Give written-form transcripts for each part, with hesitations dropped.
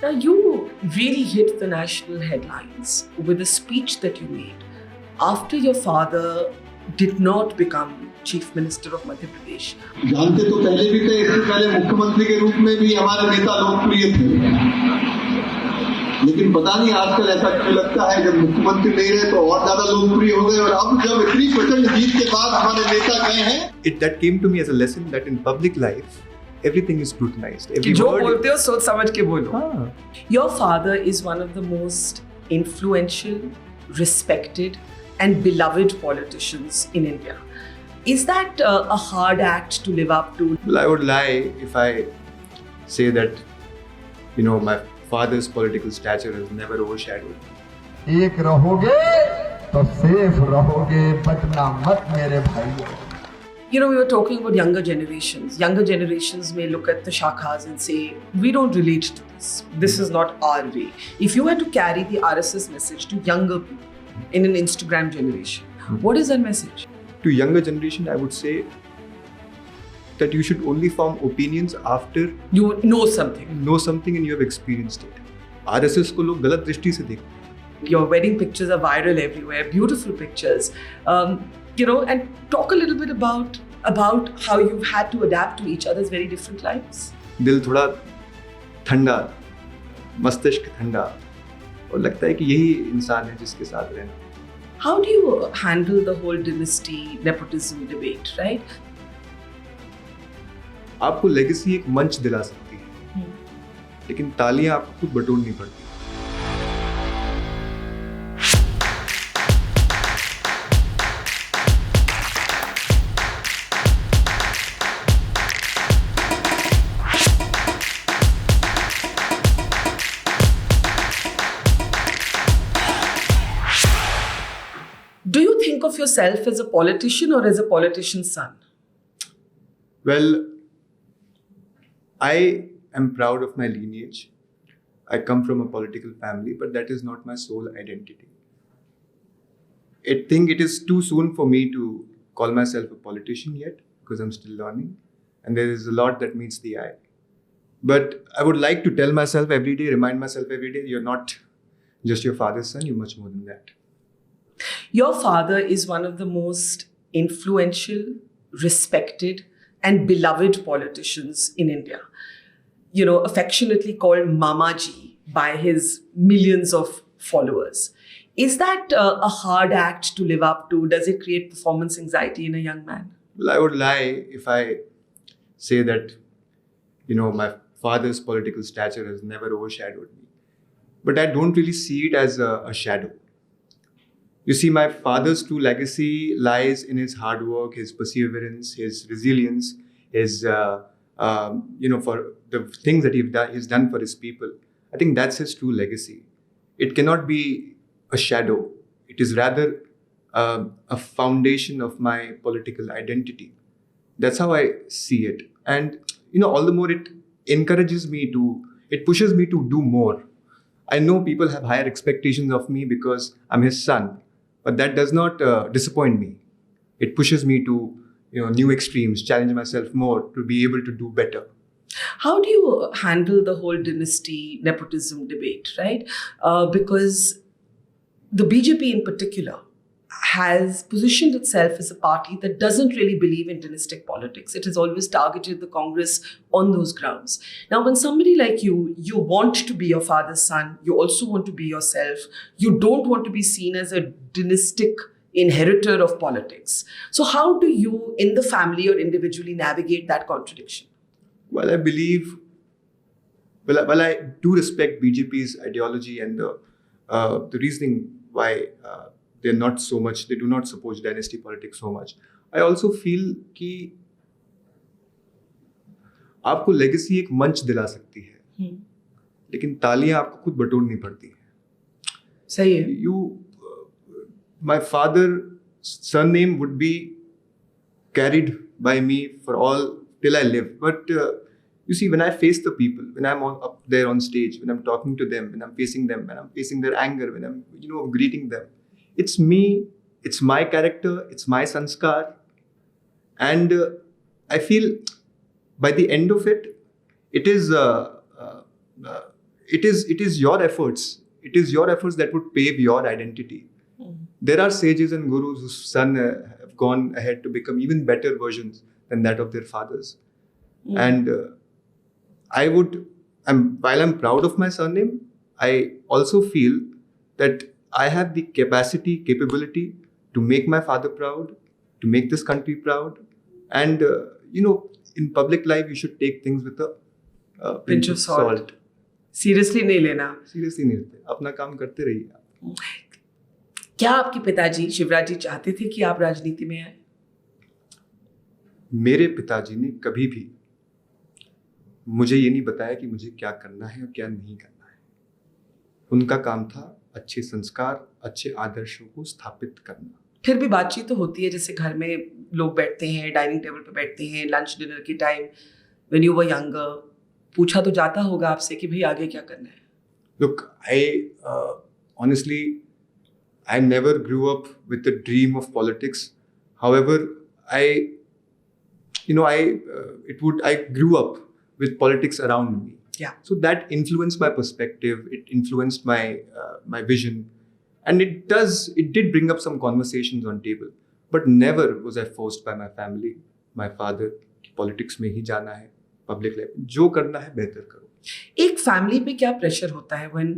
Now, you really hit the national headlines with a speech that you made after your father did not become Chief Minister of Madhya Pradesh. जानते तो पहले भी थे, इससे पहले मुख्यमंत्री के रूप में भी हमारे नेता लोकप्रिय थे, लेकिन पता नहीं आजकल ऐसा क्यों लगता है जब मुख्यमंत्री नहीं रहे तो और ज्यादा लोकप्रिय हो गए, और अब जब इतनी प्रचंड जीत के बाद हमारे नेता गए हैं. That came to me as a lesson that in public life everything is scrutinized. कि जो बोलते हो सोच समझ के बोलो. हाँ. Your father is one of the most influential, respected and beloved politicians in India. Is that a hard act to live up to? Well, I would lie if I say that, my father's political stature has never overshadowed me. एक रहोगे तो safe रहोगे, बचना मत मेरे भाइयों. We were talking about younger generations. Younger generations may look at the shakhas and say, we don't relate to this. This is not our way. If you had to carry the RSS message to younger people in an Instagram generation, what is that message? To younger generation, I would say that you should only form opinions after you know something and you have experienced it. RSS को लोग गलत दृष्टि से देखते हैं. Your wedding pictures are viral everywhere, beautiful pictures. And talk a little bit about how you've had to adapt to each other's very different lives. दिल थोड़ा ठंडा, मस्तिष्क ठंडा, और लगता है कि यही इंसान है जिसके साथ रहना. How do you handle the whole dynasty nepotism debate, right? आपको लेगेसी एक मंच दिला सकती है, लेकिन तालियां आपको खुद बटोरनी पड़ती है. Do you think of yourself as a politician or as a politician's son? Well, I am proud of my lineage. I come from a political family, but that is not my sole identity. I think it is too soon for me to call myself a politician yet, because I'm still learning, and there is a lot that meets the eye. But I would like to tell myself every day, remind myself every day, you're not just your father's son, you're much more than that. Your father is one of the most influential, respected, and beloved politicians in India. Affectionately called Mamaji by his millions of followers. Is that a hard act to live up to? Does it create performance anxiety in a young man? Well, I would lie if I say that, my father's political stature has never overshadowed me. But I don't really see it as a shadow. You see, my father's true legacy lies in his hard work, his perseverance, his resilience, his, for the things that he's done for his people. I think that's his true legacy. It cannot be a shadow. It is rather a foundation of my political identity. That's how I see it. And, all the more it pushes me to do more. I know people have higher expectations of me because I'm his son. But that does not disappoint me. It pushes me to, new extremes, challenge myself more to be able to do better. How do you handle the whole dynasty nepotism debate, right? Because the BJP in particular has positioned itself as a party that doesn't really believe in dynastic politics. It has always targeted the Congress on those grounds. Now, when somebody like you want to be your father's son, you also want to be yourself, you don't want to be seen as a dynastic inheritor of politics. So how do you, in the family or individually, navigate that contradiction? Well, I believe, I do respect BJP's ideology and the reasoning why they do not support dynasty politics so much. I also feel कि आपको legacy एक मंच दिला सकती है, लेकिन तालियां आपको खुद बटोरनी पड़ती है. सही है. My father's surname would be carried by me for all till I live. But you see, when I face the people, when I'm up there on stage, when I'm talking to them, when I'm facing them, when I'm facing their anger, when I'm greeting them, it's me, it's my character, it's my sanskar. And I feel by the end of it, it is it is your efforts. It is your efforts that would pave your identity. There are sages and gurus whose son have gone ahead to become even better versions than that of their fathers. And while I'm proud of my surname, I also feel that I have the capability to make my father proud, to make this country proud. And, in public life, you should take things with a Pinch of salt. Seriously नहीं लेना. Seriously नहीं लेते. अपना काम करते रहिए आप. क्या आपके पिताजी शिवराज जी चाहते थे कि आप राजनीति में आए? मेरे पिताजी ने कभी भी मुझे ये नहीं बताया कि मुझे क्या करना है और क्या नहीं करना है. उनका काम था अच्छे संस्कार, अच्छे आदर्शों को स्थापित करना. फिर भी बातचीत तो होती है, जैसे घर में लोग बैठते हैं, डाइनिंग टेबल पे बैठते हैं, लंच डिनर के time, when you were younger, पूछा तो जाता होगा आपसे कि भाई आगे क्या करना है? Look, honestly, I never grew up with the dream of politics. However, I grew up with politics around me. Yeah. So that influenced my perspective. It influenced my vision, and it did bring up some conversations on table. But never was I forced by my family, my father, कि politics में ही जाना है, public life जो करना है बेहतर करो. एक फैमिली पे क्या प्रेशर होता है when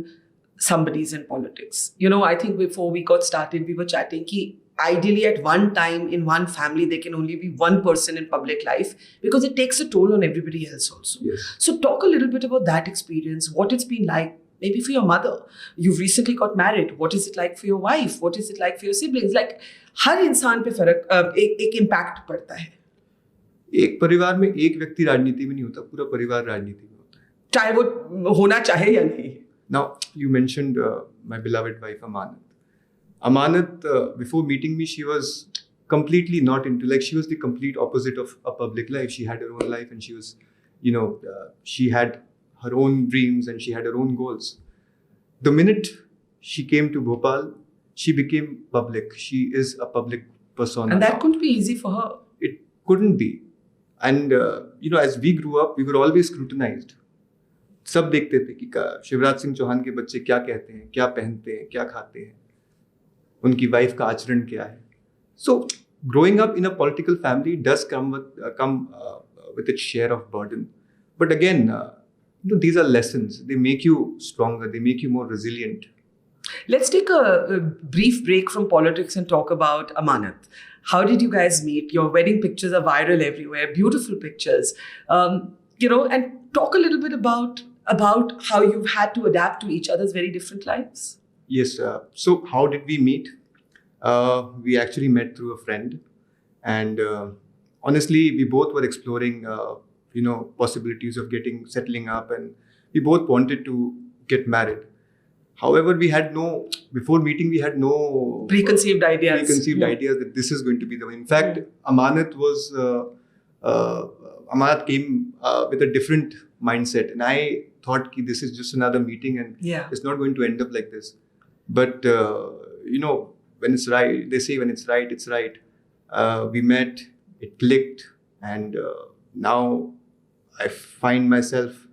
somebody is in politics? I think before we got started, we were chatting कि ideally at one time in one family there can only be one person in public life because it takes a toll on everybody else also. Yes. So talk a little bit about that experience, what it's been like maybe for your mother. You've recently got married. What is it like for your wife? What is it like for your siblings? Like हर इंसान पे फर्क एक impact पड़ता है. एक परिवार में एक व्यक्ति राजनीति में नहीं होता, पूरा परिवार राजनीति में होता है, चाहे वो होना चाहे या नहीं. Now, you mentioned my beloved wife, Amanat. Amanat, before meeting me, she was completely not into, she was the complete opposite of a public life. She had her own life and she was, she had her own dreams and she had her own goals. The minute she came to Bhopal, she became public. She is a public persona. And that couldn't be easy for her. It couldn't be. And, as we grew up, we were always scrutinized. सब देखते थे कि शिवराज सिंह चौहान के बच्चे क्या कहते हैं, क्या पहनते हैं, क्या खाते हैं, उनकी वाइफ का आचरण क्या है. So growing up in a political family does come with its share of burden. But again, these are lessons. They make you stronger. They make you more resilient. Let's take a brief break from politics and talk about Amanat. How did you guys meet? Your wedding pictures are viral everywhere. Beautiful pictures. And talk a little bit about how you've had to adapt to each other's very different lives. Yes. So how did we meet? We actually met through a friend. And honestly, we both were exploring, possibilities of settling up. And we both wanted to get married. However, before meeting, we had no preconceived ideas that this is going to be the way. In fact, Amanat came with a different mindset. And I thought this is just another meeting and it's not going to end up like this. But, when it's right, they say when it's right, it's right. We met, it clicked. And now I find myself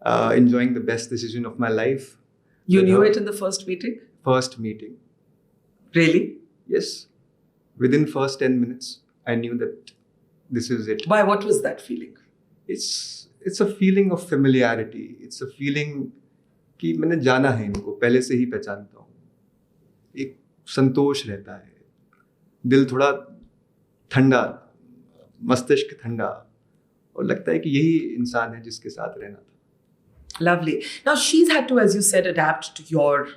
enjoying the best decision of my life. You knew it in the first meeting? First meeting. Really? Yes. Within first 10 minutes, I knew that this is it. Why? What was that feeling? It's a feeling of familiarity. It's a feeling कि मैंने जाना है इनको, पहले से ही पहचानता हूँ. एक संतोष रहता है, दिल थोड़ा ठंडा, मस्तिष्क ठंडा, और लगता है कि यही इंसान है जिसके साथ रहना था. Lovely. Now she's had to, as you said, adapt to your,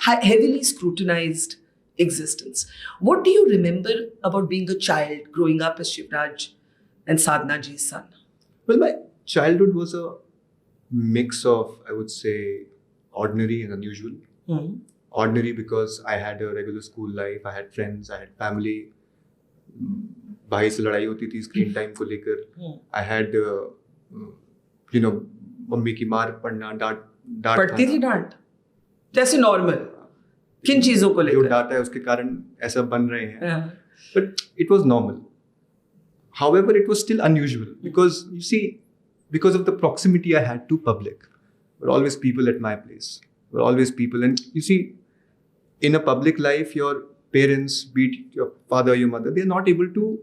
heavily scrutinized existence. What do you remember about being a child growing up as Shivraj and Sadhna ji's son? Well, my childhood was a mix of, I would say, ordinary and unusual. Mm-hmm. Ordinary because I had a regular school life, I had friends, I had family. भाई से लड़ाई होती थी screen time को लेकर. I had, mummy की मार पड़ना, डांट पड़ती थी. डांट जैसे नॉर्मल किन चीजों को लेकर जो डांटा है उसके कारण ऐसा बन रहे हैं. But it was normal. However, it was still unusual because you see, because of the proximity I had to public. were always people at my place. Were always people. And you see, in a public life, your parents, be it your father or your mother, they're not able to,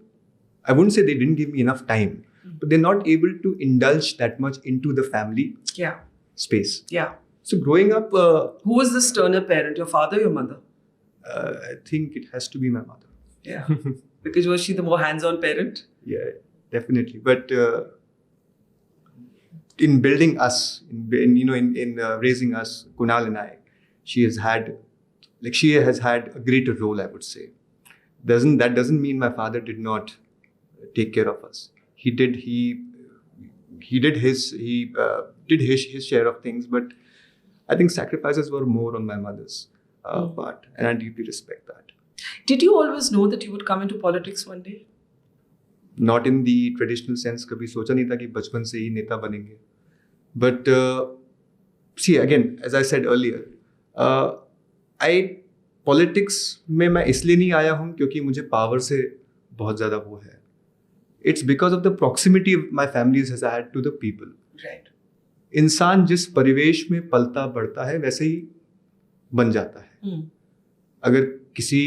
I wouldn't say they didn't give me enough time, but they're not able to indulge that much into the family Yeah. space. Yeah. So growing up, Who was the sterner parent, your father or your mother? I think it has to be my mother. Yeah. Because was she the more hands-on parent? Yeah, definitely. But in building us, in raising us, Kunal and I, she has had a greater role, I would say. That doesn't mean my father did not take care of us. He did. He did his share of things, but I think sacrifices were more on my mother's part, and I deeply respect that. Did you always know that you would come into politics one day? Not in the traditional sense. कभी सोचा नहीं था कि बचपन से ही नेता बनेंगे. But see, again, as I said earlier, politics में मैं इसलिए नहीं आया हूँ क्योंकि मुझे पावर से बहुत ज़्यादा वो है. It's because of the proximity my family has had to the people. Right. इंसान जिस परिवेश में पलता बढ़ता है वैसे ही बन जाता है. अगर किसी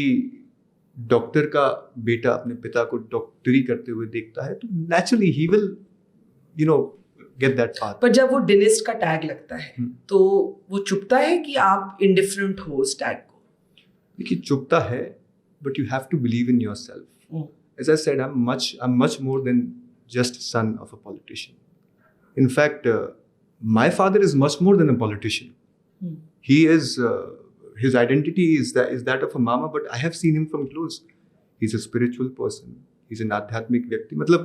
डॉक्टर का बेटा अपने पिता को डॉक्टरी करते हुए देखता है तो naturally he will get that path. पर जब वो डिनिस्ट का टैग लगता है तो वो चुपता है कि आप इंडिफरेंट हो उस टैग को? देखिए, चुपता है, but you have to believe in yourself. As I said, I'm much more than just son of a politician. In fact, my father is much more than a politician. He is. His identity is that of a mama, but I have seen him from close. He's a spiritual person. He's an आध्यात्मिक व्यक्ति. मतलब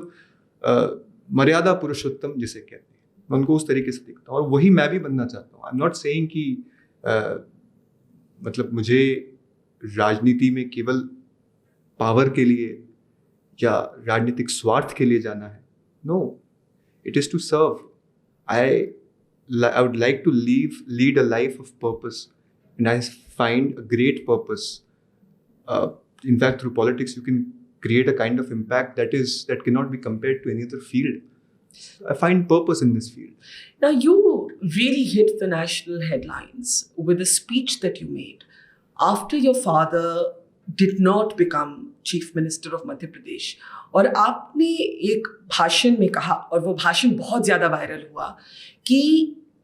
मर्यादा पुरुषोत्तम जिसे कहते हैं, मैं उनको उस तरीके से देखता हूँ और वही मैं भी बनना चाहता हूँ. I'm not saying कि मतलब मुझे राजनीति में केवल पावर के लिए या राजनीतिक स्वार्थ के लिए जाना है. No, it is to serve. I would like to lead a life of purpose, and I find a great purpose. In fact, through politics, you can create a kind of impact that cannot be compared to any other field. I find purpose in this field. Now, you really hit the national headlines with a speech that you made after your father did not become Chief Minister of Madhya Pradesh. और आपने एक भाषण में कहा, और वो भाषण बहुत ज़्यादा वायरल हुआ, कि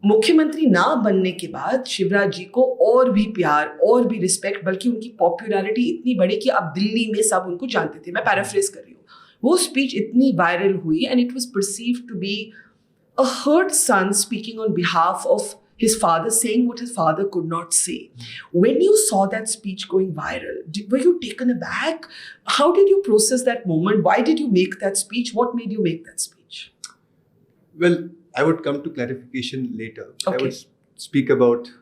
मुख्यमंत्री ना बनने के बाद शिवराज जी को और भी प्यार और भी रिस्पेक्ट, बल्कि उनकी पॉपुलैरिटी इतनी बढ़ी कि अब दिल्ली में सब उनको जानते थे. मैं पैराफ्रेज कर रही हूँ. वो स्पीच इतनी वायरल हुई and it was perceived to be a hurt son speaking on behalf of his father, saying what his father could not say. When you saw that speech going viral, were you taken aback? How did you process that moment? Why did you make that speech? What made you make that speech? Well, I would come to clarification later. Okay. I would speak about,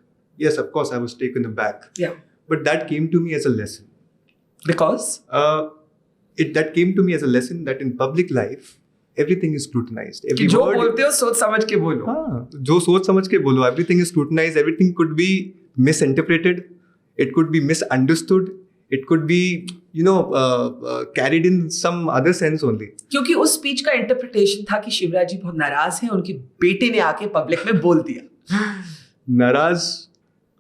yes, of course, I was taken aback. Yeah. But that came to me as a lesson. Because? That came to me as a lesson that in public life, everything is scrutinized. Every जो word, बोलते हो सोच समझ के बोलो. हाँ, जो सोच समझ के बोलो. Everything is scrutinized. Everything could be misinterpreted. It could be misunderstood. It could be, carried in some other sense only. क्योंकि उस स्पीच का इंटरप्रिटेशन था कि शिवराज जी बहुत नाराज हैं, उनके बेटे ने आके पब्लिक में बोल दिया. नाराज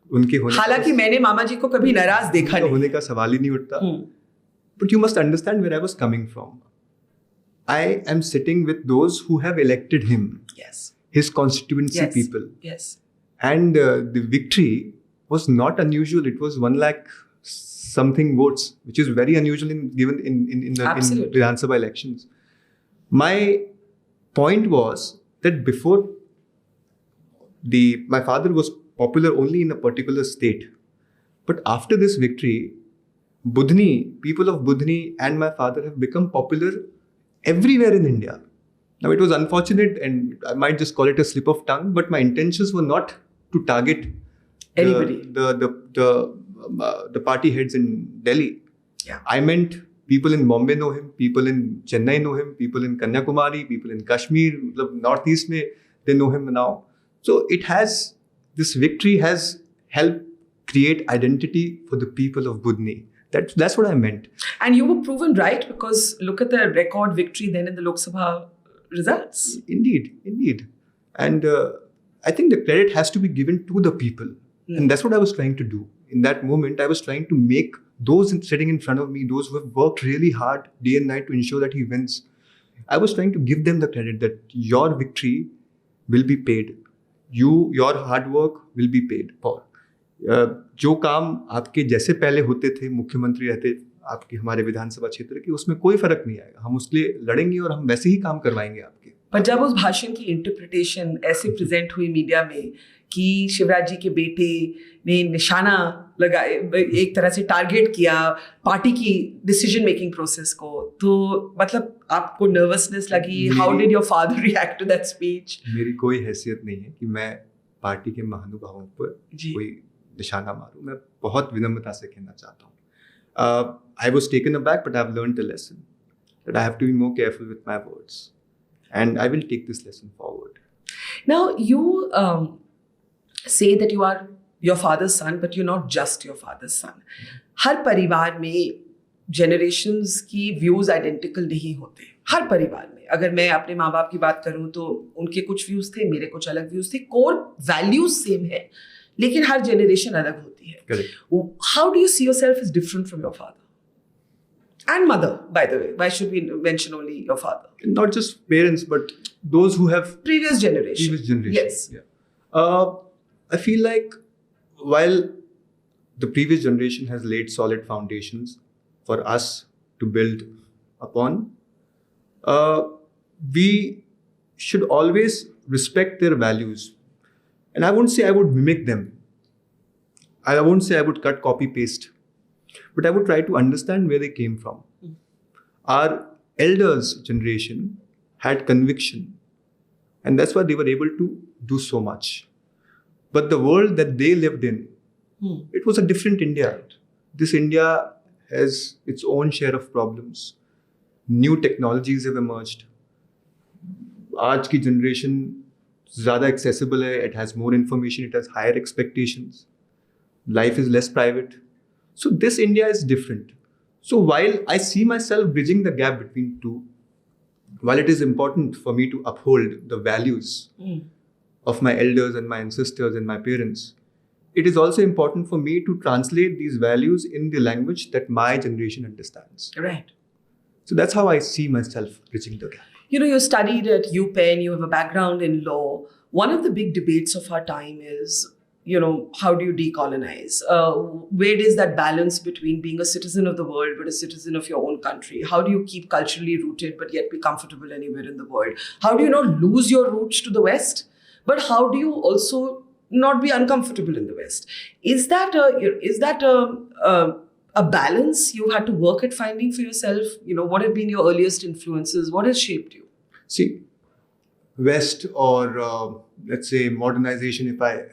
उनके होने, हालांकि मैंने मामा जी को कभी नाराज देखा नहीं. होने का सवाल ही नहीं उठता. But you must understand where I was coming from. I am sitting with those who have elected him. Yes. His constituency people. Yes. And the victory was not unusual. It was 1 lakh something votes, which is very unusual in the Vidhan Sabha elections. My point was that before my father was popular only in a particular state. But after this victory, people of Budhni and my father have become popular everywhere in India. Now, it was unfortunate, and I might just call it a slip of tongue, but my intentions were not to target anybody, the party heads in Delhi. Yeah. I meant people in Bombay know him, people in Chennai know him, people in Kanyakumari, people in Kashmir, Northeast mein, they know him now. So this victory has helped create identity for the people of Budhni. That's what I meant. And you were proven right, because look at the record victory then in the Lok Sabha results. Indeed. And I think the credit has to be given to the people. And that's what I was trying to do. In that moment, I was trying to make those sitting in front of me, those who have worked really hard day and night to ensure that he wins, I was trying to give them the credit that your victory will be paid. Your hard work will be paid for. जो काम आपके जैसे पहले होते थे, मुख्यमंत्री रहते आपके हमारे विधानसभा क्षेत्र के, उसमें कोई फर्क नहीं आएगा. हम उसके लिए लड़ेंगे और हम वैसे ही काम करवाएंगे आपके. पर जब उस भाषण की इंटरप्रिटेशन ऐसे प्रेजेंट हुई मीडिया में कि शिवराज जी के बेटे ने निशाना लगाए, एक तरह से टारगेट किया पार्टी की डिसीजन मेकिंग प्रोसेस को, तो मतलब आपको नर्वसनेस लगी? How did your father react to that speech? मेरी कोई हैसियत नहीं है कि मैं पार्टी के महानुभावों पर कोई निशाना मारूं. मैं बहुत विनम्रता से कहना चाहता हूँ. I was taken aback, but I've learned a lesson that I have to be more careful with my words, and I will take this lesson forward. Now you say that you are your father's son, but you're not just your father's son. हर परिवार में generations की views identical नहीं होते. हर परिवार में अगर मैं अपने माँ बाप की बात करूँ तो उनके कुछ views थे, मेरे कुछ अलग views थे. Core values same है, लेकिन हर generation अलग होती है. Correct. How do you see yourself as different from your father? And mother, by the way. Why should we mention only your father? Not just parents, but those who have Previous generation. previous generation. Yes. Yeah. I feel like while the previous generation has laid solid foundations for us to build upon, we should always respect their values. And I won't say I would mimic them. I won't say I would cut, copy, paste. But I would try to understand where they came from. Our elders' generation had conviction. And that's why they were able to do so much. But the world that they lived in, it was a different India. This India has its own share of problems. New technologies have emerged. आज की generation ज़्यादा accessible है. It has more information. It has higher expectations. Life is less private. So this India is different. So while I see myself bridging the gap between two, while it is important for me to uphold the values of my elders and my ancestors and my parents, it is also important for me to translate these values in the language that my generation understands. Right. So that's how I see myself bridging the gap. You know, you studied at UPenn, you have a background in law. One of the big debates of our time is, you know, how do you decolonize? Where is that balance between being a citizen of the world but a citizen of your own country? How do you keep culturally rooted but yet be comfortable anywhere in the world? How do you not lose your roots to the West? But how do you also not be uncomfortable in the West? Is that a balance you had to work at finding for yourself? You know, what have been your earliest influences? What has shaped you? See, West or let's say modernization, if I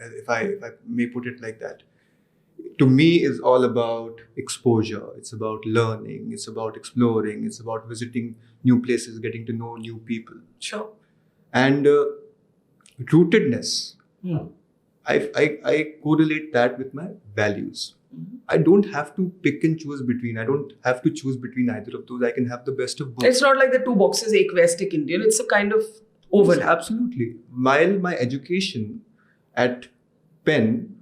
may put it like that, to me is all about exposure. It's about learning. It's about exploring. It's about visiting new places, getting to know new people. Sure. And rootedness. I correlate that with my values. I don't have to pick and choose between. I don't have to choose between either of those. I can have the best of both. It's not like the two boxes, ek West, ek Indian. It's a kind of overlap. Absolutely. While my education at Penn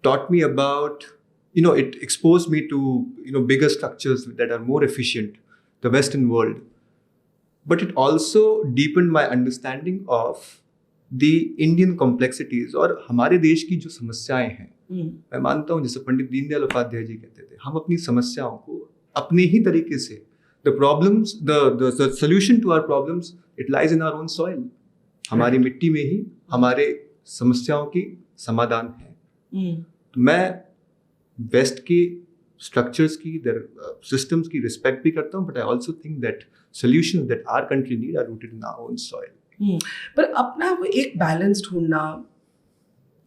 taught me about, it exposed me to, bigger structures that are more efficient, the Western world. But it also deepened my understanding of the Indian complexities और हमारे देश की जो समस्याएं हैं. मैं मानता हूँ जैसे पंडित दीनदयाल उपाध्याय जी कहते थे, हम अपनी समस्याओं को अपने ही तरीके से, the problems, the solution to our problems, it lies in our own soil. हमारी मिट्टी में ही हमारे समस्याओं की समाधान है. तो मैं वेस्ट की स्ट्रक्चर्स की, सिस्टम्स की रिस्पेक्ट भी करता हूँ, but I also think that solutions that our country need are rooted in our own soil. पर अपना वो एक बैलेंस ढूंढना,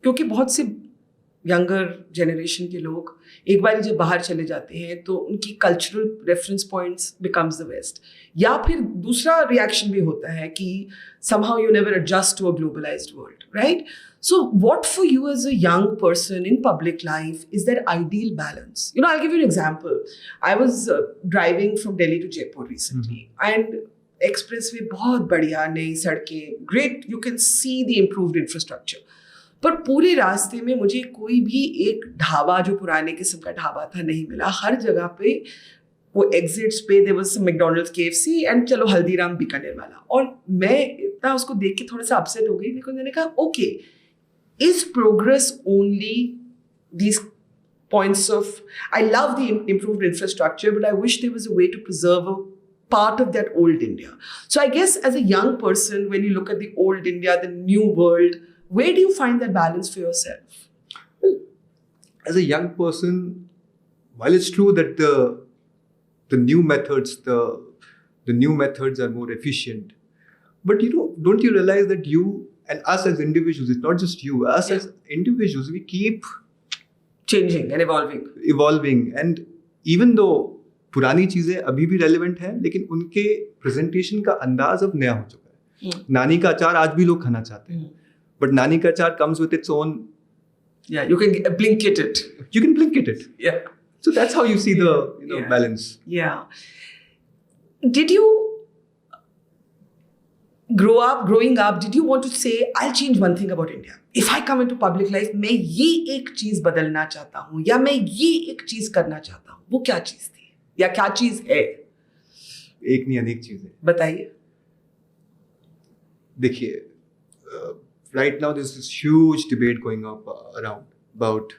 क्योंकि बहुत से यंगर जनरेशन के लोग एक बार जब बाहर चले जाते हैं तो उनकी cultural reference points becomes the west, या फिर दूसरा रिएक्शन भी होता है कि somehow you never adjust to a globalized world, right? So what for you as a young person in public life is that ideal balance? I'll give you an example. I was driving from Delhi to Jaipur recently, and expressway बहुत बढ़िया, नई सड़कें, great, you can see the improved infrastructure. पर पूरे रास्ते में मुझे कोई भी एक ढाबा जो पुराने किस्म का ढाबा था नहीं मिला. हर जगह पे वो एग्जिट्स पे there was some McDonald's, KFC and चलो हल्दीराम बीकानेर वाला. और मैं इतना उसको देख के थोड़ा सा अपसेट हो गई बिकॉज मैंने कहा okay, is progress only these points of, I love the improved infrastructure, but I wish there was a way to preserve a part of that old India. So I guess as a young person, when you look at the old India, the new world, where do you find that balance for yourself? Well, as a young person, while it's true that the new methods, the new methods are more efficient, but don't you realize that you and us as individuals, it's not just you, us as individuals, we keep Changing and evolving. And even though पुरानी चीजें अभी भी relevant हैं, लेकिन उनके presentation का अंदाज अब नया हो चुका है. नानी का अचार आज भी लोग खाना चाहते हैं, बट नानी का अचार comes with its own. Yeah, you can blinkit it. You can blinkit it. Yeah. So that's how you see the balance. Yeah. Did you growing up, did you want to say, I'll change one thing about India? If I come into public life, मैं ये एक चीज बदलना चाहता हूँ या मैं ये एक चीज करना चाहता हूँ. वो क्या चीज थी या क्या चीज है? एक नहीं अनेक चीजें. बताइए. देखिए, right now there's this huge debate going up around about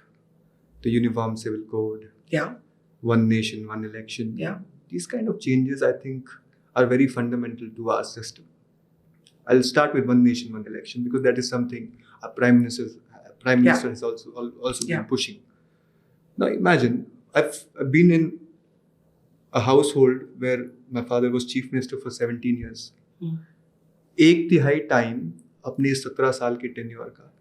the uniform civil code. Yeah. One nation, one election. Yeah. These kind of changes, I think, are very fundamental to our system. I'll start with one nation, one election, because that is something our Prime Minister has also been pushing. Now imagine, I've been in a household where my father was Chief Minister for 17 years. एक तिहाई time अपने 17 साल के tenure का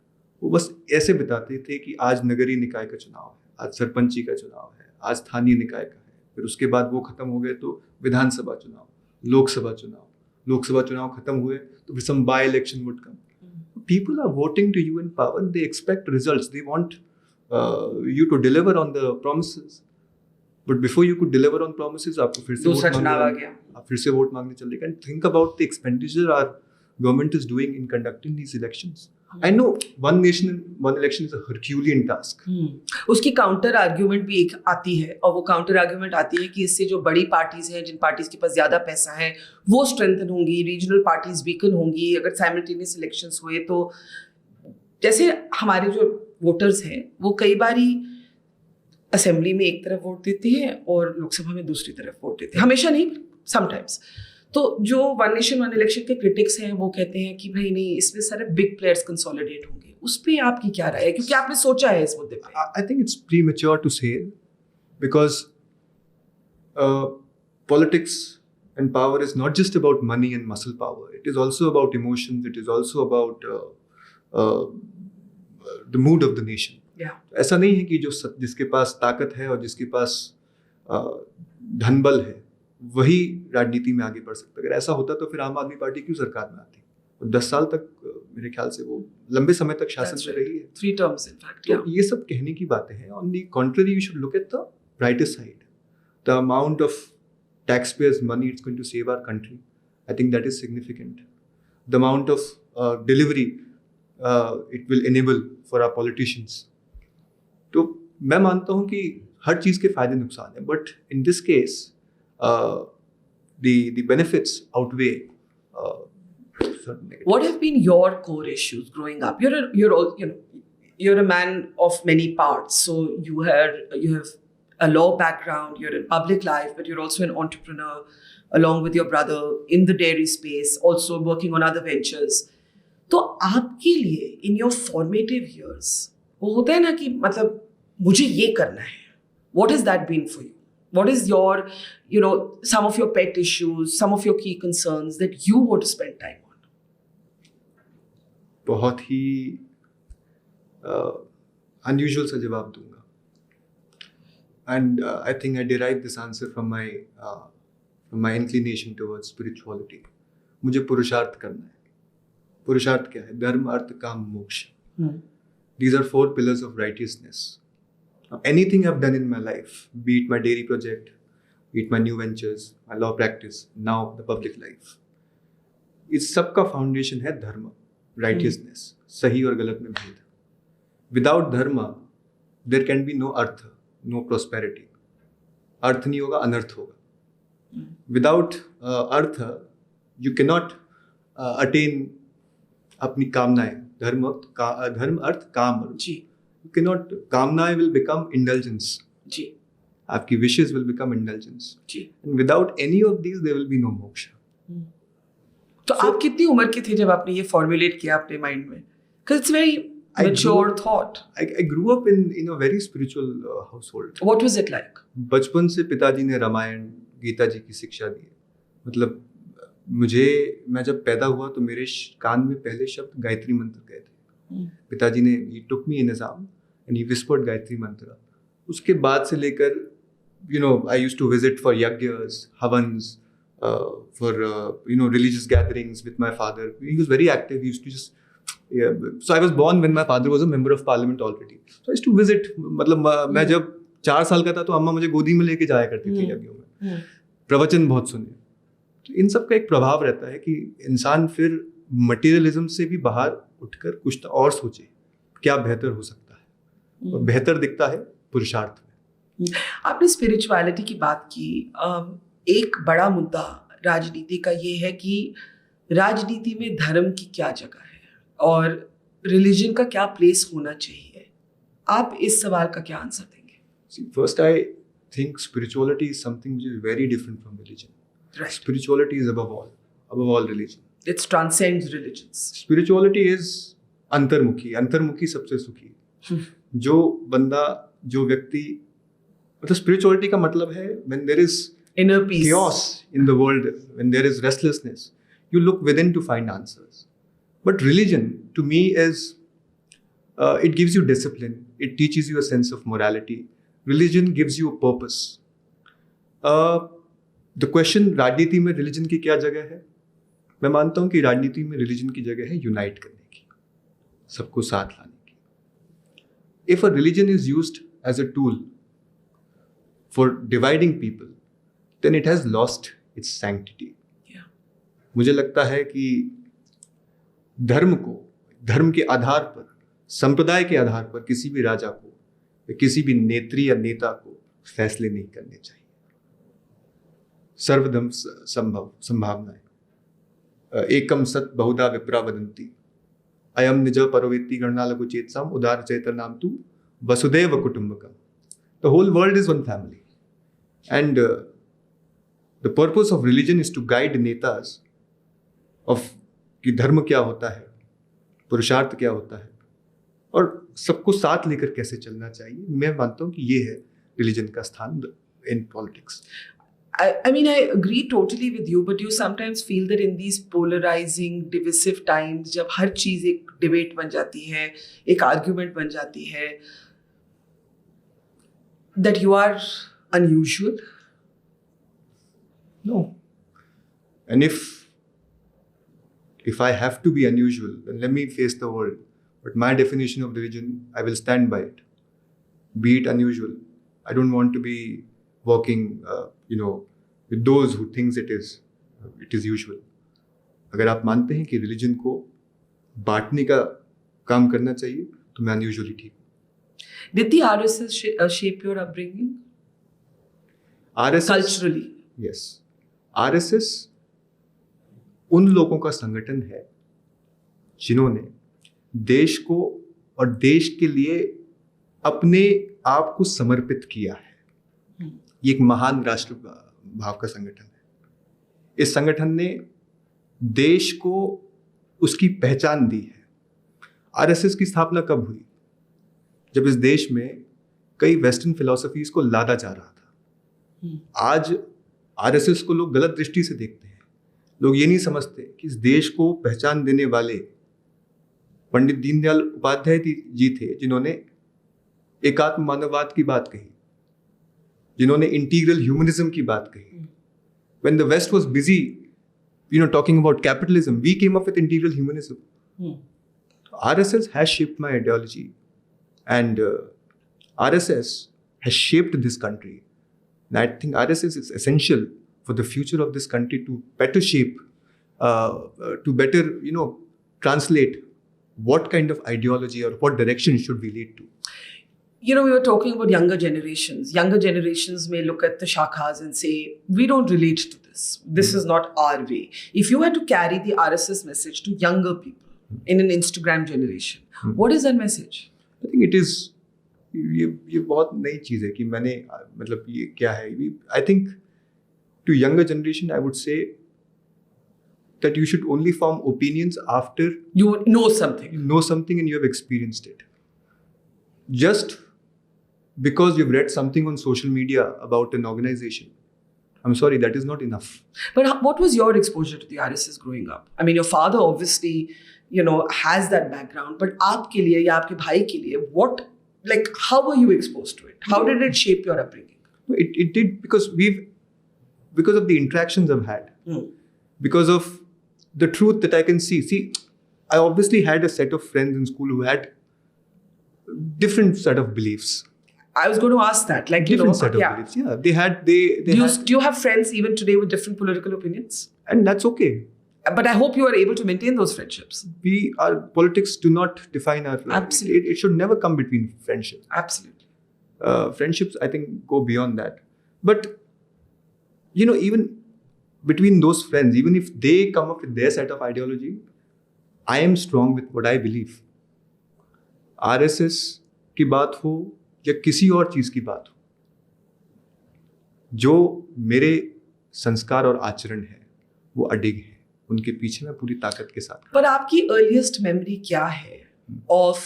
वो बस ऐसे बिताते थे कि आज नगरीय निकाय का चुनाव है, आज सरपंची का चुनाव है, आज स्थानीय निकाय का है, फिर उसके बाद वो खत्म हो गए तो विधानसभा चुनाव, लोकसभा चुनाव खत्म हुए तो फिर some by election would come. People are voting to you in power and they expect results. They want you to deliver on the promises. But before you could deliver on promises, आपको फिर से दूसरा चुनाव आ गया. आप फिर से vote मांगने चल रहे. And think about the expenditure our government is doing in conducting these elections. I know one nation, one election is a Herculean task. उसकी काउंटर आर्ग्यूमेंट भी एक आती है और वो काउंटर आर्ग्यूमेंट आती है कि इससे जो बड़ी पार्टीज हैं, जिन पार्टीज के पास ज्यादा पैसा है, वो स्ट्रेंथन होंगी, रीजनल पार्टीज वीकन होंगी अगर साइमल्टेनियस इलेक्शंस हुए. तो जैसे हमारे जो वोटर्स हैं वो कई बारी असेंबली में एक तरफ वोट देते हैं और लोकसभा में दूसरी तरफ वोट देते हैं. हमेशा नहीं, समटाइम्स. तो जो वन नेशन वन इलेक्शन के क्रिटिक्स हैं वो कहते हैं कि भाई नहीं, इसमें सारे बिग प्लेयर्स कंसोलिडेट होंगे. उस पर आपकी क्या राय है, क्योंकि आपने सोचा है इस मुद्दे पे? I think it's premature to say because politics and power is not just about money and muscle power. It is also about emotions. It is also about the mood of the nation. Yeah. ऐसा नहीं है कि जिसके पास ताकत है और जिसके पास धन बल है वही राजनीति में आगे बढ़ सकता है. अगर ऐसा होता तो फिर आम आदमी पार्टी क्यों सरकार में आती? 10 साल तक मेरे ख्याल से वो लंबे समय तक शासन में रही है. 3 terms in fact. तो ये सब कहने की बातें हैं. On the contrary, you should look at the brighter side. The amount of taxpayers' money it's going to save our country, I think that is significant. The amount of delivery it will enable for our politicians. तो मैं मानता हूँ कि हर चीज़ के फायदे नुकसान हैं, but in this case the benefits outweigh certain negatives. What have been your core issues growing up? You're a man of many parts. So you have a law background. You're in public life, but you're also an entrepreneur, along with your brother in the dairy space, also working on other ventures. तो आपके लिए in your formative years वो होता है ना कि मतलब मुझे ये करना है. What has that been for you? What is your, some of your pet issues, some of your key concerns that you want to spend time on? बहुत ही unusual सा जवाब दूंगा. And I think I derived this answer from my inclination towards spirituality. मुझे पुरुषार्थ करना है. पुरुषार्थ क्या है? धर्म, अर्थ, काम, मोक्ष. These are 4 pillars of righteousness. Anything I've done in my life, be it my dairy project, be it my new ventures, my law practice, now the public life, इस सब का फाउंडेशन है धर्म, righteousness, सही और गलत में भेद. Without dharma there can be no artha, no prosperity. अर्थ नहीं होगा, अनर्थ होगा. Without artha you can not attain अपनी कामनाएं. धर्म अर्थ काम. जी यू कैन नॉट, कामनाएं विल बिकम इंडल्जेंस. जी आपकी विशेस विल बिकम इंडल्जेंस. जी. And without any of these there will be no moksha. तो आप कितनी उम्र के थे जब आपने ये फॉर्मुलेट किया अपने माइंड में? Because it's very mature thought. I grew up in a very spiritual household. What was it like? बचपन से पिताजी ने रामायण गीता जी की शिक्षा दी. मतलब मैं जब पैदा हुआ तो मेरे कान में पहले शब्द गायत्री मंत्र गए थे. पिताजी ने he took me in his arm and he whispered Gayatri मंत्र. उसके बाद से लेकर I used to visit for yajnas, havans, for religious gatherings with my father. He was very active. He used to just so I was born when my father was a member of parliament already. So I used to visit. मतलब मैं जब 4 साल का था तो अम्मा मुझे गोदी में लेके जाया करती थी यज्ञों में. प्रवचन बहुत सुने. तो इन सब का एक प्रभाव रहता है कि इंसान फिर मटेरियलिज्म से भी बाहर उठकर कुछ और सोचे क्या बेहतर हो सकता है, और बेहतर दिखता है पुरुषार्थ में. आपने स्पिरिचुअलिटी की बात की. एक बड़ा मुद्दा राजनीति का ये है कि राजनीति में धर्म की क्या जगह है और रिलीजन का क्या प्लेस होना चाहिए. आप इस सवाल का क्या आंसर देंगे? First, I think spirituality is something which is very different from religion. Right. Spirituality is above all religion. It transcends religions. Spirituality is अंतर्मुखी सबसे सुखी. जो व्यक्ति, मतलब spirituality का मतलब है when there is Inner peace. chaos in the world, when there is restlessness, you look within to find answers. But religion, to me, is it gives you discipline. It teaches you a sense of morality. Religion gives you a purpose. The question, राजनीति में religion की क्या जगह है? मैं मानता हूँ कि राजनीति में religion की जगह है unite करने की, सबको साथ लाने की. If a religion is used as a tool for dividing people, then it has lost its sanctity. Yeah. मुझे लगता है कि धर्म के आधार पर, संप्रदाय के आधार पर किसी भी राजा को या किसी भी नेत्री या नेता को फैसले नहीं करने चाहिए. सर्वधर्म संभावनाएं. एकम सत बहुधा विप्रा वदन्ति अयम निज परोवेत्ति गणना लघु चेतसाम उदार चैतन्नाम तु Vasudev कुटुंबकम. The whole world is one family, and the purpose of religion is to guide netas of कि धर्म क्या होता है, पुरुषार्थ क्या होता है, और सबको साथ लेकर कैसे चलना चाहिए. मैं मानता हूँ कि ये है रिलीजन का स्थान in politics. I mean, I agree totally with you, but you sometimes feel that in these polarizing, divisive times, जब हर चीज़ एक डिबेट बन जाती है, एक आर्ग्यूमेंट बन जाती है, that you are unusual? No. And if I have to be unusual, then let me face the world. But my definition of religion, I will stand by it. Be it unusual. I don't want to be walking, with those who thinks it is usual. अगर आप मानते हैं कि religion को बांटने का काम करना चाहिए, तो मैं अनयूजुअली ठीक हूँ. Did the RSS shape your upbringing? RSS, Culturally? Yes. RSS उन लोगों का संगठन है जिन्होंने देश को और देश के लिए अपने आप को समर्पित किया है. ये एक महान राष्ट्र भाव का संगठन है. इस संगठन ने देश को उसकी पहचान दी है. आरएसएस की स्थापना कब हुई? जब इस देश में कई वेस्टर्न फिलॉसफीज को लादा जा रहा था. आज आरएसएस को लोग गलत दृष्टि से देखते हैं. लोग ये नहीं समझते कि इस देश को पहचान देने वाले पंडित दीनदयाल उपाध्याय जी थे, जिन्होंने एकात्म मानववाद की बात कही, जिन्होंने इंटीग्रल ह्यूमनिज्म की बात कही. When the West was busy, talking about capitalism, we came up with integral humanism. RSS has shaped my ideology, and RSS has shaped this country. And I think RSS is essential for the future of this country to better shape, to better, translate what kind of ideology or what direction should we lead to? You know, we were talking about younger generations. Younger generations may look at the shakhas and say, we don't relate to this. This is not our way. If you had to carry the RSS message to younger people in an Instagram generation, what is that message? I think it is, ये बहुत नई चीज़ है कि मैंने मतलब ये क्या है. I think to younger generation, I would say that you should only form opinions after You know something. you know something and you have experienced it. Just because you've read something on social media about an organization, I'm sorry, that is not enough. But what was your exposure to the RSS growing up? I mean, your father obviously, you know, has that background. But आपके लिए या आपके भाई के लिए, what, like, how were you exposed to it? How did it shape your upbringing? It did because of the interactions I've had, because of the truth that I can see. See, I obviously had a set of friends in school who had different set of beliefs. I was going to ask that. Like, you know, Different set of yeah. beliefs. Yeah, they had. Do you have friends even today with different political opinions? And that's okay. But I hope you are able to maintain those friendships. Our politics do not define our. Absolutely. It should never come between friendships. Absolutely. Friendships, I think, go beyond that. But you know, even between those friends, even if they come up with their set of ideology, I am strong with what I believe. RSS की बात हो या किसी और चीज की बात हो, जो मेरे संस्कार और आचरण है वो अडिग है, उनके पीछे मैं पूरी ताकत के साथ. पर आपकी अर्लीस्ट मेमोरी क्या है of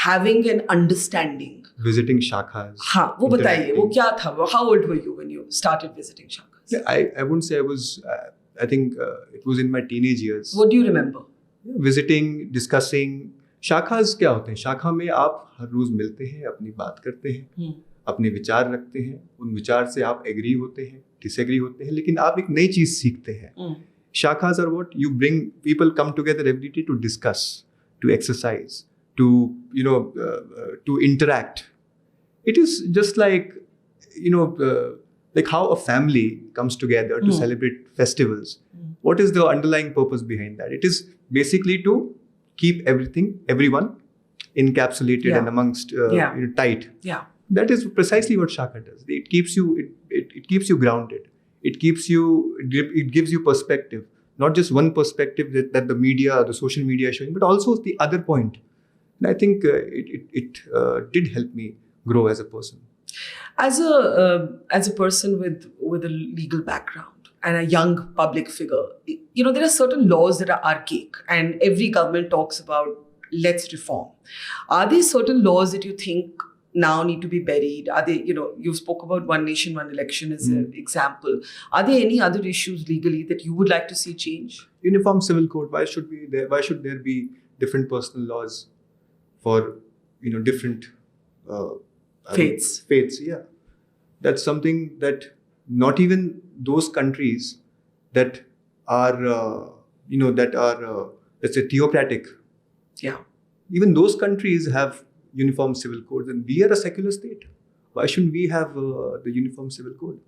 having an understanding? Visiting shakhas. हाँ, वो बताइए, वो क्या था? How old were you when you started visiting shakhas? I wouldn't say I was. I think it was in my teenage years. What do you remember? Visiting, discussing. शाखास क्या होते हैं? शाखा में आप हर रोज मिलते हैं, अपनी बात करते हैं, अपने विचार रखते हैं, उन विचार से आप एग्री होते हैं, डिसएग्री होते हैं, लेकिन आप एक नई चीज सीखते हैं. Shakhas are what you bring people come together every day to discuss, to exercise, to to interact. It is just like, like how a family comes together to celebrate festivals. What is the underlying purpose behind that? It is basically to keep everyone encapsulated and amongst tight. Yeah. That is precisely what Shaka does. It keeps you it keeps you grounded. It gives you perspective. Not just one perspective that the media or the social media is showing, but also the other point. And I think it did help me grow as a person. As a person with a legal background and a young public figure, you know, there are certain laws that are archaic, and every government talks about let's reform. Are there certain laws that you think now need to be buried? Are they, you know, you spoke about one nation, one election as an example. Are there any other issues legally that you would like to see change? Uniform Civil Code. Why should there be different personal laws for, you know, different faiths? Yeah, that's something that not even those countries that are let's say theocratic. Yeah. Even those countries have uniform civil codes, and we are a secular state. Why shouldn't we have the uniform civil code?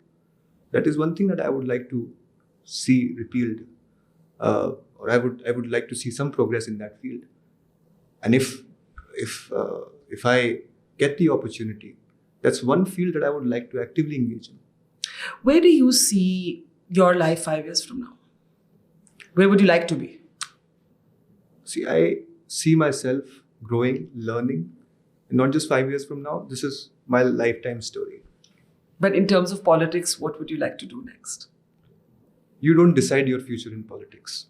That is one thing that I would like to see repealed, or I would like to see some progress in that field. And if I get the opportunity, that's one field that I would like to actively engage in. Where do you see your life 5 years from now? Where would you like to be? See, I see myself growing, learning, and not just 5 years from now. This is my lifetime story. But in terms of politics, what would you like to do next? You don't decide your future in politics.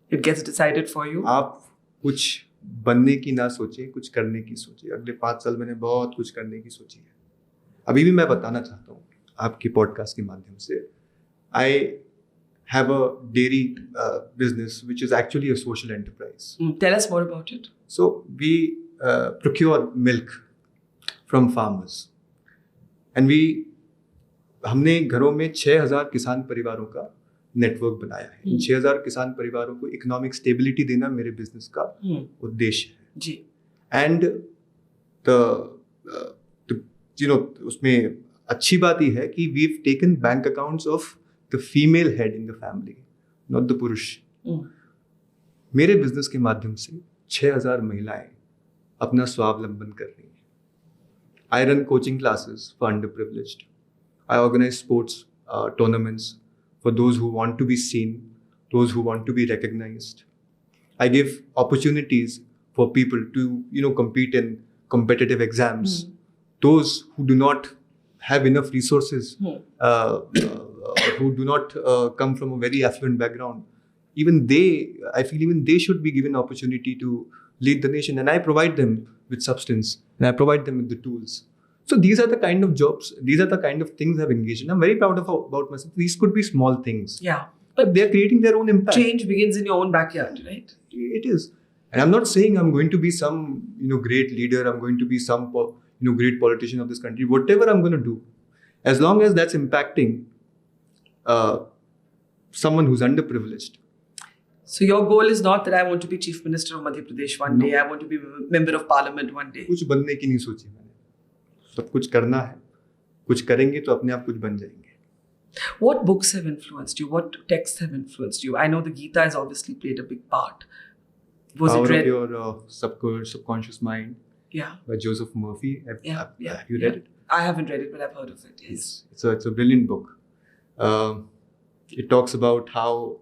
It gets decided for you? आप कुछ बनने की ना सोचें, कुछ करने की सोचें. अगले 5 साल मैंने बहुत कुछ करने की सोची है. अभी भी मैं बताना चाहता हूँ आपके पॉडकास्ट के माध्यम से. I have a dairy business which is actually a social enterprise. Tell us more about it. So we procure milk from farmers, and हमने घरों में 6,000 किसान परिवारों का नेटवर्क बनाया है. इन 6,000 किसान परिवारों को इकोनॉमिक स्टेबिलिटी देना मेरे बिजनेस का उद्देश्य है. जी. एंड उसमें अच्छी बात यह है कि we've taken bank accounts of the female head in the family, not the पुरुष. मेरे बिजनेस के माध्यम से 6,000 महिलाएं अपना स्वावलंबन कर रही हैं. I run coaching classes for underprivileged. I organize sports tournaments for those who want to be seen, those who want to be recognized. I give opportunities for people to compete in competitive exams. Those who do not have enough resources, who do not come from a very affluent background, I feel even they should be given opportunity to lead the nation, and I provide them with substance and I provide them with the tools. So these are the kind of jobs, these are the kind of things I've engaged in. I'm very proud about myself. These could be small things. Yeah. But they're creating their own impact. Change begins in your own backyard, right? It is. And I'm not saying I'm going to be some great leader, I'm going to be some great politician of this country. Whatever I'm going to do, as long as that's impacting someone who's underprivileged. So your goal is not that I want to be Chief Minister of Madhya Pradesh one day, I want to be Member of Parliament one day. कुछ बनने की नहीं सोची मैंने. सब कुछ करना है. कुछ करेंगे तो अपने आप कुछ बन जाएंगे. What books have influenced you? What texts have influenced you? I know the Gita has obviously played a big part. Was Power it read? of Your Subconscious Mind Yeah. by Joseph Murphy. Have you read it? I haven't read it, but I've heard of it. Yes. It's a brilliant book. It talks about how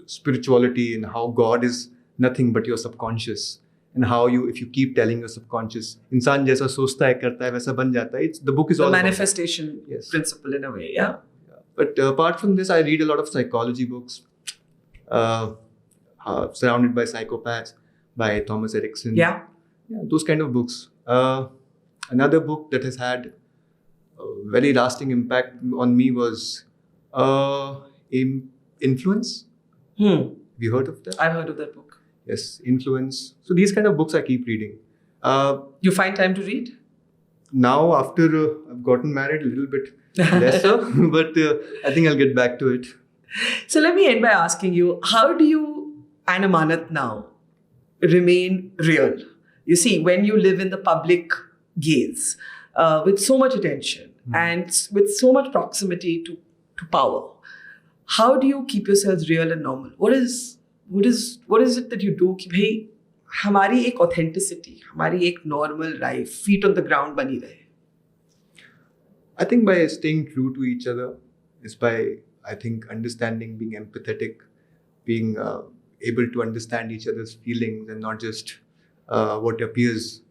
spirituality and how God is nothing but your subconscious, and how if you keep telling your subconscious, इंसान जैसा सोचता है करता है वैसा बन जाता है. The book is The all manifestation principle in a way, yeah. But apart from this, I read a lot of psychology books. Surrounded by Psychopaths by Thomas Erickson. Yeah, those kind of books. Another book that has had a very lasting impact on me was Influence. Have you heard of that? I've heard of that book. Yes, Influence. So these kind of books I keep reading. You find time to read? Now, after I've gotten married, a little bit lesser, but I think I'll get back to it. So let me end by asking you, how do you and Amanat now remain real? You see, when you live in the public gaze with so much attention and with so much proximity to power, how do you keep yourselves real and normal? What is it that you do कि भाई हमारी एक authenticity, हमारी एक normal life, feet on the ground बनी रहे? I think by staying true to each other is by, I think, understanding, being empathetic, being able to understand each other's feelings and not just what appears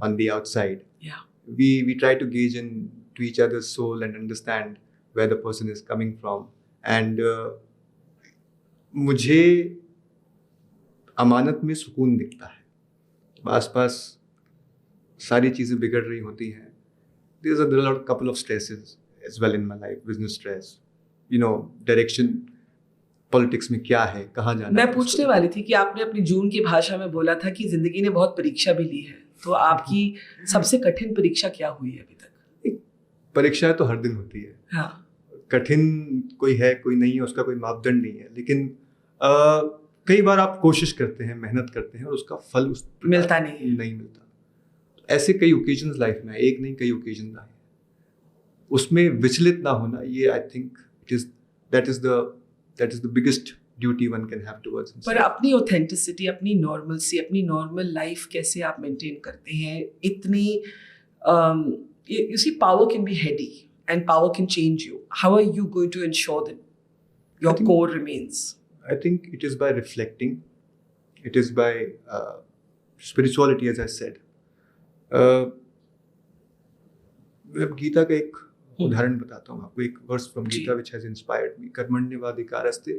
on the outside. Yeah. We try to gauge into each other's soul and understand where the person is coming from. And मुझे अमानत में सुकून दिखता है. आसपास सारी चीज़ें बिगड़ रही होती हैं. There are a couple of stresses as well in my life. Business stress, direction, politics में क्या है, कहाँ जाना है. मैं पूछने वाली थी कि आपने अपनी जून की भाषा में बोला था कि जिंदगी ने बहुत परीक्षा भी ली है, तो आपकी सबसे कठिन परीक्षा क्या हुई है अभी तक? परीक्षाएं तो हर दिन होती है. हाँ. कठिन कोई है कोई नहीं है, उसका कोई मापदंड नहीं है. लेकिन कई बार आप कोशिश करते हैं, मेहनत करते हैं और उसका फल मिलता नहीं मिलता. ऐसे कई ओकेजन्स लाइफ में, एक नहीं कई ओकेजन आए. उसमें विचलित ना होना, ये I think that is the biggest duty one can have towards himself. पर अपनी ऑथेंटिसिटी, अपनी नॉर्मलसी, अपनी नॉर्मल लाइफ कैसे आप मेंटेन करते हैं? इतनी you see, power can be heady and power can change you. How are you going to ensure that your core remains? I think it is by reflecting. It is by spirituality, as I said. Gita का एक उदाहरण बताता हूँ आपको. एक work from Gita which has inspired me. कर्मण्येवाधिकारस्ते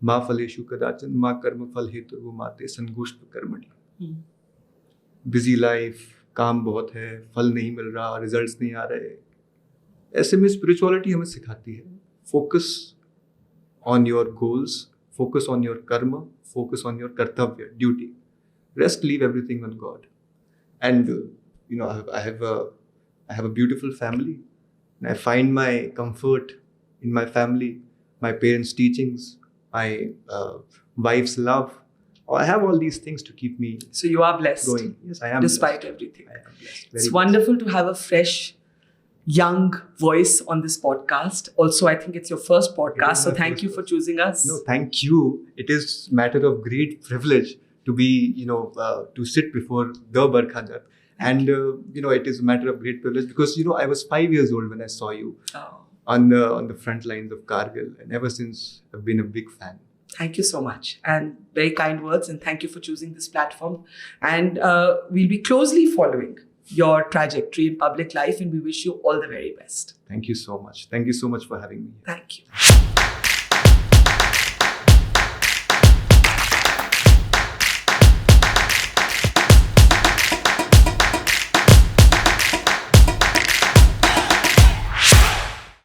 मा फलेषु कदाचन मा कर्म फल हेतुर्भुः माते संगोष्ठ कर्मणि. बिजी लाइफ, काम बहुत है, फल नहीं मिल रहा, रिजल्ट्स नहीं आ रहे. ऐसे में स्पिरिचुअलिटी हमें सिखाती है, focus on your goals, focus on your कर्म, फोकस ऑन योर कर्तव्य, duty. Rest, leave everything on God. And I have a beautiful family, and I find my comfort in my family, my parents' teachings, my wife's love. I have all these things to keep me. So you are blessed. Going. Yes, I am. Despite blessed. everything. I am blessed. It's wonderful to have a fresh young voice on this podcast. Also, I think it's your first podcast, so my thank first you for podcast. choosing us. No, thank you. It is matter of great privilege to be, to sit before the Barkhanjat. And, it is a matter of great privilege because, I was 5 years old when I saw you Oh, on the front lines of Kargil. And ever since, I've been a big fan. thank you so much. And very kind words. And thank you for choosing this platform. And we'll be closely following your trajectory in public life. And we wish you all the very best. Thank you so much. Thank you so much for having me here. Thank you.